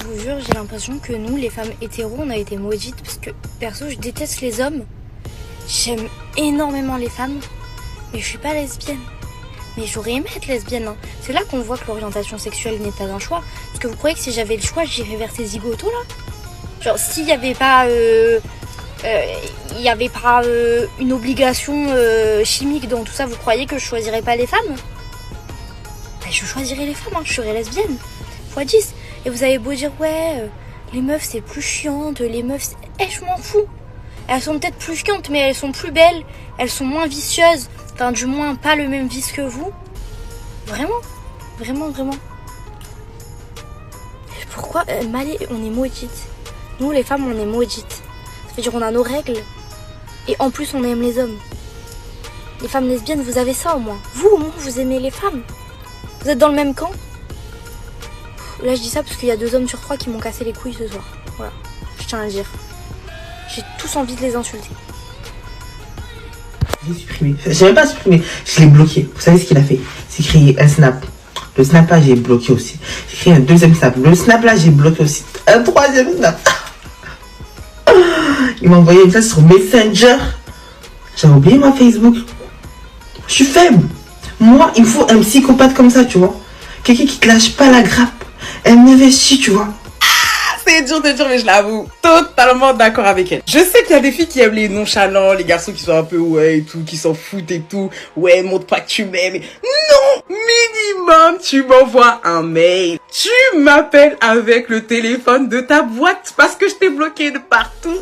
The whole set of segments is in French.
vous jure, j'ai l'impression que nous, les femmes hétéros, on a été maudites parce que, perso, je déteste les hommes. J'aime énormément les femmes, mais je suis pas lesbienne. Mais j'aurais aimé être lesbienne, hein. C'est là qu'on voit que l'orientation sexuelle n'est pas un choix. Parce que vous croyez que si j'avais le choix, j'irais vers ces zigotos là? Genre, s'il n'y avait pas, une obligation chimique dans tout ça, vous croyez que je choisirais pas les femmes? Ben, je choisirais les femmes, hein. Je serais lesbienne. x10. Et vous avez beau dire, ouais, les meufs c'est plus chiante, les meufs, je m'en fous. Elles sont peut-être plus chiantes, mais elles sont plus belles, elles sont moins vicieuses. Enfin, du moins, pas le même vice que vous. Vraiment, vraiment, vraiment. Pourquoi on est maudites. Nous, les femmes, on est maudites. Ça veut dire on a nos règles. Et en plus, on aime les hommes. Les femmes lesbiennes, vous avez ça au moins. Vous, au moins, vous aimez les femmes. Vous êtes dans le même camp. Là, je dis ça parce qu'il y a 2 hommes sur 3 qui m'ont cassé les couilles ce soir. Voilà, je tiens à le dire. J'ai tous envie de les insulter. J'ai supprimé. J'ai même pas supprimé. Je l'ai bloqué. Vous savez ce qu'il a fait? C'est créé un snap. Le snap là, j'ai bloqué aussi. J'ai créé un 2e snap. Le snap là, j'ai bloqué aussi. Un 3e snap. Il m'a envoyé ça sur Messenger. J'ai oublié ma Facebook. Je suis faible. Moi, il me faut un psychopathe comme ça, tu vois. Quelqu'un qui te lâche pas la grappe. Elle m'investit, tu vois. C'est dur de dire, mais je l'avoue, totalement d'accord avec elle. Je sais qu'il y a des filles qui aiment les nonchalants, les garçons qui sont un peu ouais et tout, qui s'en foutent et tout. Ouais, montre pas que tu m'aimes. Non, minimum, tu m'envoies un mail. Tu m'appelles avec le téléphone de ta boîte parce que je t'ai bloqué de partout.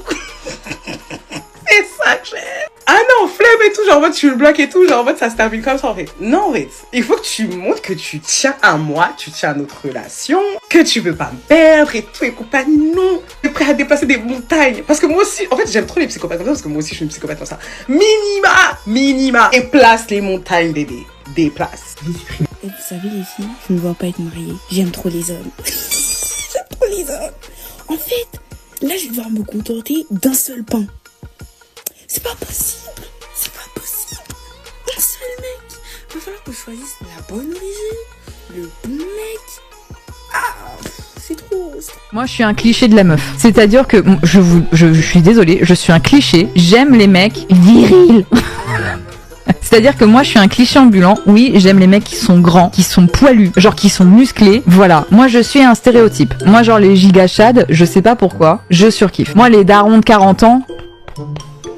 C'est ça que j'aime. Ah non, flemme et tout, genre en mode tu le bloques et tout, genre en mode ça se termine comme ça en fait. Non en fait, il faut que tu montres que tu tiens à moi, tu tiens à notre relation, que tu veux pas me perdre et tout et compagnie. Non, tu es prêt à déplacer des montagnes. Parce que moi aussi, en fait j'aime trop les psychopathes comme ça, parce que moi aussi je suis une psychopathe comme ça. Minima. Et place les montagnes bébé, déplace. Et vous savez les filles, je ne vois pas être mariée. J'aime trop les hommes. J'aime trop les hommes. En fait, là je vais devoir me contenter d'un seul pain. C'est pas possible. C'est pas possible. Un seul mec. Il va falloir que je choisisse la bonne origine, le bon mec. Ah, c'est trop. Moi, je suis un cliché de la meuf. C'est-à-dire que je suis désolée, je suis un cliché. J'aime les mecs virils. C'est-à-dire que moi, je suis un cliché ambulant. Oui, j'aime les mecs qui sont grands, qui sont poilus, genre qui sont musclés. Voilà. Moi, je suis un stéréotype. Moi, genre les gigachades, je sais pas pourquoi, je surkiffe. Moi, les darons de 40 ans,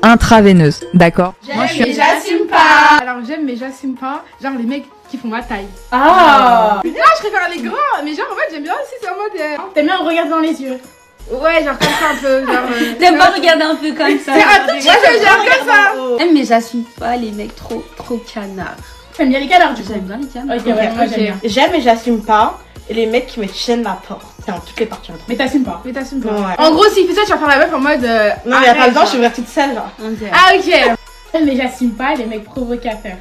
intraveineuse, d'accord? J'aime mais j'assume pas. Alors j'aime mais j'assume pas. Genre les mecs qui font ma taille. Ah. Là je préfère les grands, mais genre en fait j'aime bien aussi, c'est en mode. T'aimes bien regarder dans les yeux. Ouais, genre comme ça un peu. T'aimes pas regarder un peu comme ça. C'est un tout petit peu genre comme ça. J'aime mais j'assume pas les mecs trop canards. T'aimes bien les canards du coup? J'aime bien les canards. Ok, ouais, moi j'aime bien. J'aime et j'assume pas les mecs qui me tiennent la porte. C'est en toutes les parties. Mais t'assumes pas. Mais t'assumes pas. Ouais. En gros, s'il fait ça, tu vas faire la meuf en mode. Non, mais y'a pas le temps, je suis ouverte toute seule, genre. Okay. Ah, ok. Mais j'assume pas les mecs provocateurs.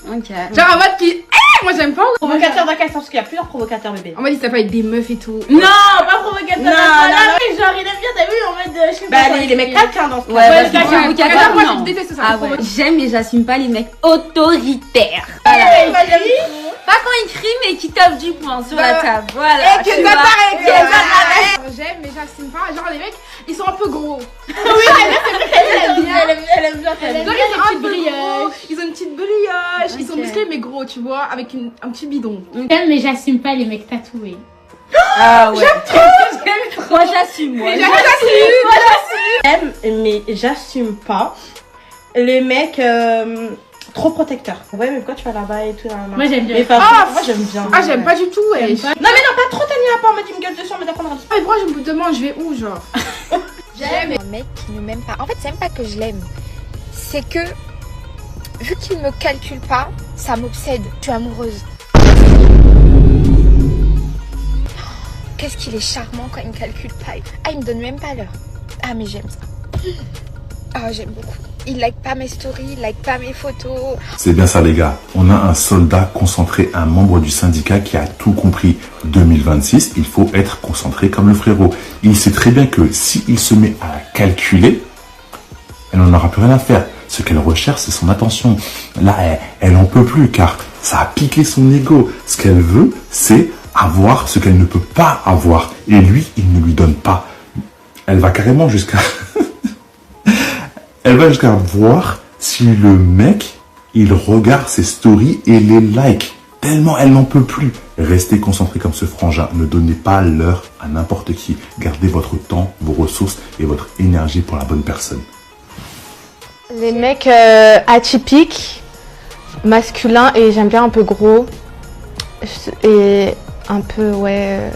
Ok. Genre en mode qui. Moi j'aime pas. Provocateur dans quel sens? Parce qu'il y a plusieurs provocateurs, bébé. En mode il s'appelle avec des meufs et tout. Non, pas provocateur. Non, genre il aime bien, t'as vu en mode. Je sais pas. Bah, les mecs quelqu'un dans ce cas. Ouais, parce que provocateur, moi non. je déteste ça. Ah ouais. J'aime mais j'assume pas les mecs autoritaires. Voilà. Pas quand ils crient mais qui tapent du poing sur la table. Voilà. Et que ça t'arrête. J'aime mais j'assume pas. Genre les mecs ils sont un peu gros. Oui, elle aime bien. Genre ils ont un peu gros. Ils ont une petite brioche. Ils sont musclés mais gros, tu vois, avec un petit bidon. J'aime mais j'assume pas les mecs tatoués. Ah ouais. Moi j'assume. J'aime mais j'assume pas les mecs trop protecteurs. Ouais, mais pourquoi tu vas là-bas et tout là, Moi j'aime bien. Mais pas moi j'aime bien. Ah, j'aime pas du tout. Non, mais non, pas trop tenir à part, mais tu me gueules dessus, mais d'accord. Ah, mais pourquoi je me demande je vais où, genre? J'aime un mec qui ne m'aime pas. En fait, c'est même pas que je l'aime. C'est que, vu qu'il me calcule pas, ça m'obsède. Je suis amoureuse. Qu'est-ce qu'il est charmant quand il me calcule pas. Ah, il me donne même pas l'heure. Ah, mais j'aime ça. Ah, j'aime beaucoup. Il like pas mes stories, il like pas mes photos. C'est bien ça les gars, on a un soldat concentré, un membre du syndicat qui a tout compris. 2026, il faut être concentré comme le frérot. Il sait très bien que s'il se met à la calculer, elle n'en aura plus rien à faire. Ce qu'elle recherche, c'est son attention. Là, elle en peut plus car ça a piqué son ego. Ce qu'elle veut, c'est avoir ce qu'elle ne peut pas avoir. Et lui, il ne lui donne pas. Elle va carrément jusqu'à... Elle va jusqu'à voir si le mec, il regarde ses stories et les like. Tellement elle n'en peut plus. Restez concentrés comme ce frangin. Ne donnez pas l'heure à n'importe qui. Gardez votre temps, vos ressources et votre énergie pour la bonne personne. Les mecs atypiques, masculins et j'aime bien un peu gros. Et un peu, ouais...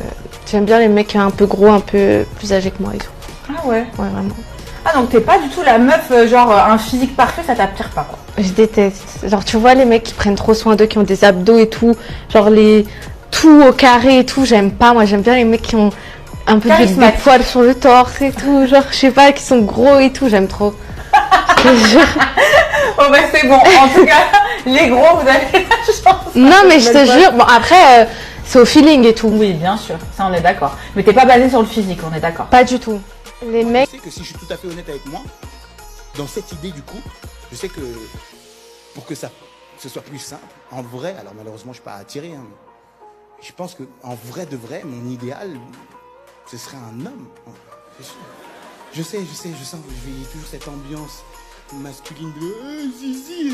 J'aime bien les mecs un peu gros, un peu plus âgés que moi et tout. Ah ouais? Ouais, vraiment. Ah donc t'es pas du tout la meuf, genre un physique parfait, ça t'attire pas quoi? Je déteste. Genre tu vois les mecs qui prennent trop soin d'eux, qui ont des abdos et tout, genre tout au carré et tout, j'aime pas. Moi j'aime bien les mecs qui ont un peu des poils sur le torse et tout, genre je sais pas, qui sont gros et tout, j'aime trop. Oh bah c'est bon, en tout cas, les gros vous avez la chance. Non mais je te jure, bon après c'est au feeling et tout. Oui bien sûr, ça on est d'accord. Mais t'es pas basé sur le physique, on est d'accord? Pas du tout. Les mecs... Je sais que si je suis tout à fait honnête avec moi, dans cette idée du couple, je sais que pour que ce soit plus simple, en vrai, alors malheureusement je suis pas attiré, hein, mais je pense que en vrai de vrai, mon idéal, ce serait un homme. Je sais, je sens que je vais toujours cette ambiance masculine de zizi.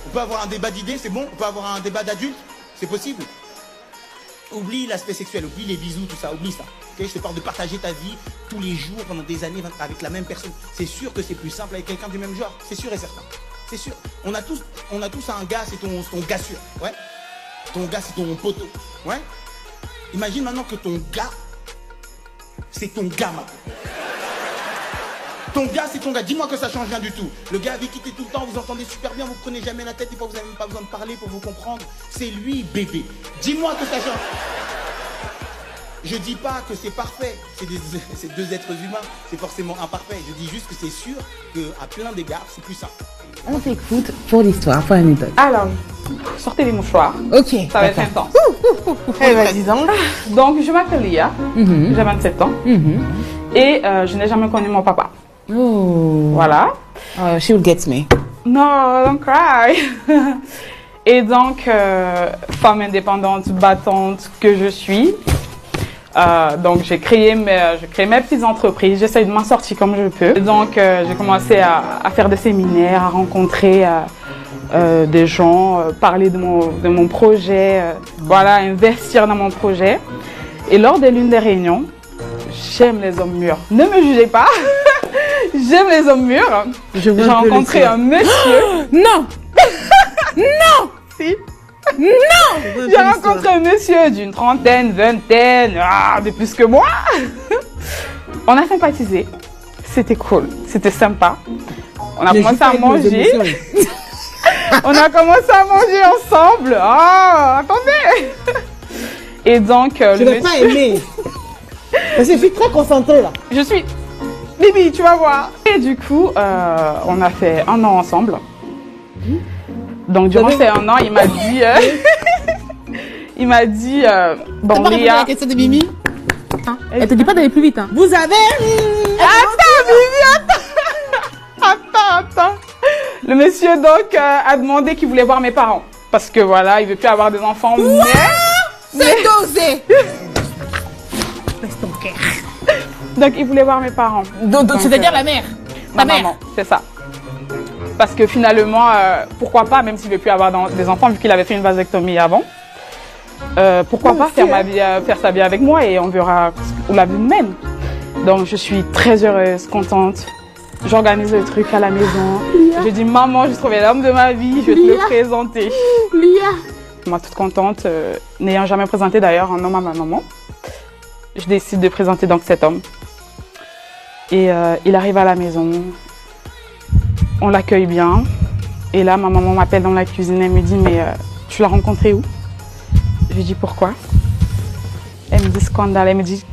On peut avoir un débat d'idées, c'est bon? On peut avoir un débat d'adultes, c'est possible? Oublie l'aspect sexuel, oublie les bisous, tout ça, oublie ça. Okay, je te parle de partager ta vie tous les jours pendant des années avec la même personne. C'est sûr que c'est plus simple avec quelqu'un du même genre, c'est sûr et certain. C'est sûr. On a tous un gars, c'est ton gars sûr, ouais. Ton gars, c'est ton poteau, ouais. Imagine maintenant que ton gars, c'est ton gars maintenant. Ton gars, c'est ton gars. Dis-moi que ça change rien du tout. Le gars avec qui t'es tout le temps, vous entendez super bien, vous prenez jamais la tête, des fois vous n'avez même pas besoin de parler pour vous comprendre. C'est lui, bébé. Dis-moi que ça change. Je dis pas que c'est parfait. C'est deux êtres humains. C'est forcément imparfait. Je dis juste que c'est sûr qu'à plein d'égards, c'est plus simple. On t'écoute pour l'histoire, pour l'anecdote. Alors, sortez les mouchoirs. Ok. Ça va être intense. Eh ben, dis donc. Donc, je m'appelle Lia. J'ai 27 ans. Et je n'ai jamais connu mon papa. Oh. Voilà. She will get me. No, don't cry. Et donc, femme indépendante, battante que je suis. Donc, j'ai créé mes petites entreprises. J'essaye de m'en sortir comme je peux. Et donc, j'ai commencé à faire des séminaires, à rencontrer des gens, parler de mon projet, voilà, investir dans mon projet. Et lors de l'une des réunions, j'aime les hommes mûrs. Ne me jugez pas. J'aime les hommes mûrs. J'ai rencontré un monsieur. Non. Non. Si. Non. J'ai rencontré un monsieur d'une trentaine, vingtaine, de plus que moi. On a sympathisé. C'était cool. C'était sympa. On a commencé à manger. On a commencé à manger ensemble. Ah, attendez. Et donc, je n'ai pas aimé. Parce que je suis très concentrée là. Je suis... Bibi, tu vas voir. Et du coup, on a fait 1 an ensemble. Donc, durant ces 1 an, il m'a dit... il m'a dit... bon, Lia... T'as pas la question de Mimi hein? Elle te dit pas d'aller plus vite. Hein. Vous avez... Attends, Bibi, attends. Le monsieur, donc, a demandé qu'il voulait voir mes parents. Parce que, voilà, il veut plus avoir des enfants. C'est dosé. Laisse ton cœur. Donc, il voulait voir mes parents. Donc c'est-à-dire la mère? Ma maman, c'est ça. Parce que finalement, pourquoi pas, même s'il ne veut plus avoir des enfants, vu qu'il avait fait une vasectomie avant, pourquoi pas faire sa vie avec moi et on verra où la vie nous mène. Donc, je suis très heureuse, contente. J'organise le truc à la maison. Lia. Je dis, maman, j'ai trouvé l'homme de ma vie, je vais te le présenter. Lia. Moi, toute contente, n'ayant jamais présenté d'ailleurs un homme à ma maman. Je décide de présenter donc cet homme. Et il arrive à la maison, on l'accueille bien. Et là, ma maman m'appelle dans la cuisine, elle me dit, mais tu l'as rencontré où? Je lui dis, pourquoi? Elle me dit, scandale. Elle me dit,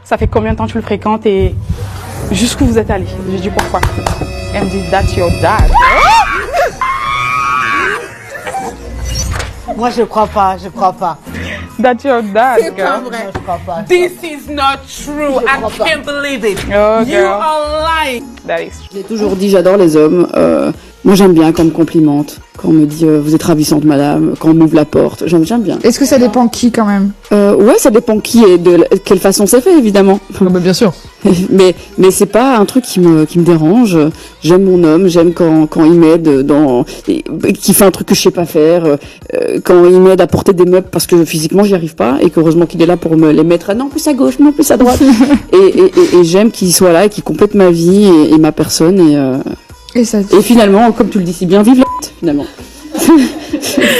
ça fait combien de temps que tu le fréquentes et jusqu'où vous êtes allés? Je lui dis, pourquoi? Elle me dit, that's your dad. Moi, je crois pas. That's your dad, c'est pas vrai. Je crois pas. This is not true. I can't believe it. Oh, you are lying. That is true. Je l'ai toujours dit, j'adore les hommes. Moi j'aime bien quand on me complimente, quand on me dit vous êtes ravissante madame, quand on m'ouvre la porte, j'aime bien. Est-ce que ça dépend qui quand même? Ouais, ça dépend qui et de quelle façon c'est fait évidemment. Bien sûr. mais c'est pas un truc qui me dérange. J'aime mon homme, j'aime quand il m'aide qui fait un truc que je sais pas faire, quand il m'aide à porter des meubles parce que physiquement j'y arrive pas et qu'heureusement qu'il est là pour me les mettre non plus à gauche, non plus à droite. et j'aime qu'il soit là et qu'il complète ma vie et ma personne et finalement, comme tu le dis si bien, vive la finalement.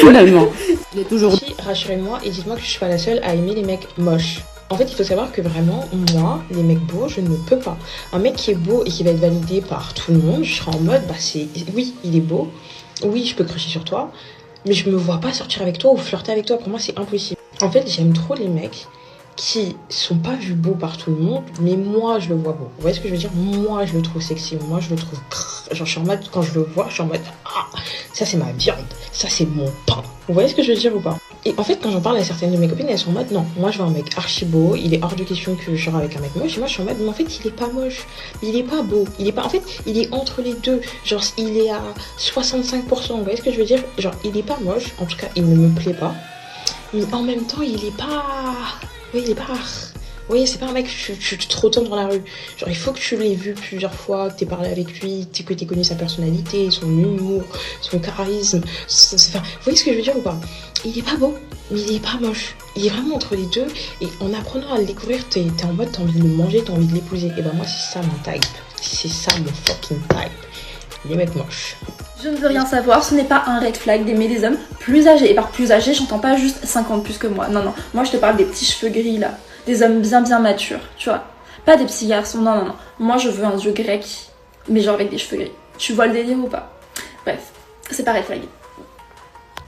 Finalement. Je l'ai toujours dit, rassurez-moi et dites-moi que je suis pas la seule à aimer les mecs moches. En fait, il faut savoir que vraiment, moi, les mecs beaux, je ne peux pas. Un mec qui est beau et qui va être validé par tout le monde, je serai en mode, oui, il est beau, oui, je peux cracher sur toi, mais je me vois pas sortir avec toi ou flirter avec toi. Pour moi, c'est impossible. En fait, j'aime trop les mecs qui sont pas vus beaux par tout le monde, mais moi je le vois beau. Vous voyez ce que je veux dire? Moi je le trouve sexy, moi je le trouve genre je suis en mode, quand je le vois, je suis en mode ça c'est ma viande, ça c'est mon pain. Vous voyez ce que je veux dire ou pas? Et en fait quand j'en parle à certaines de mes copines, elles sont en mode non, moi je veux un mec archi beau, il est hors de question que je sors avec un mec moche, et moi je suis en mode mais en fait il est pas moche, il est pas beau, il est pas, en fait il est entre les deux, genre il est à 65%, vous voyez ce que je veux dire? Genre il est pas moche, en tout cas il ne me plaît pas, mais en même temps il est pas... Oui, il est pas rare. Oui, c'est pas un mec que tu te retournes dans la rue. Genre, il faut que tu l'aies vu plusieurs fois, que t'aies parlé avec lui, que t'aies connu sa personnalité, son humour, son charisme. Enfin, vous voyez ce que je veux dire ou pas? Il est pas beau, mais il est pas moche. Il est vraiment entre les deux. Et en apprenant à le découvrir, t'es en mode, t'as envie de le manger, t'as envie de l'épouser. Et ben moi, c'est ça mon type. C'est ça mon fucking type. Les mecs moches. Je ne veux rien savoir, ce n'est pas un red flag d'aimer des hommes plus âgés. Et par plus âgés, j'entends pas juste 50 plus que moi. Non, non. Moi, je te parle des petits cheveux gris, là. Des hommes bien matures, tu vois. Pas des petits garçons, non, non, non. Moi, je veux un dieu grec, mais genre avec des cheveux gris. Tu vois le délire ou pas? Bref, c'est pas red flag.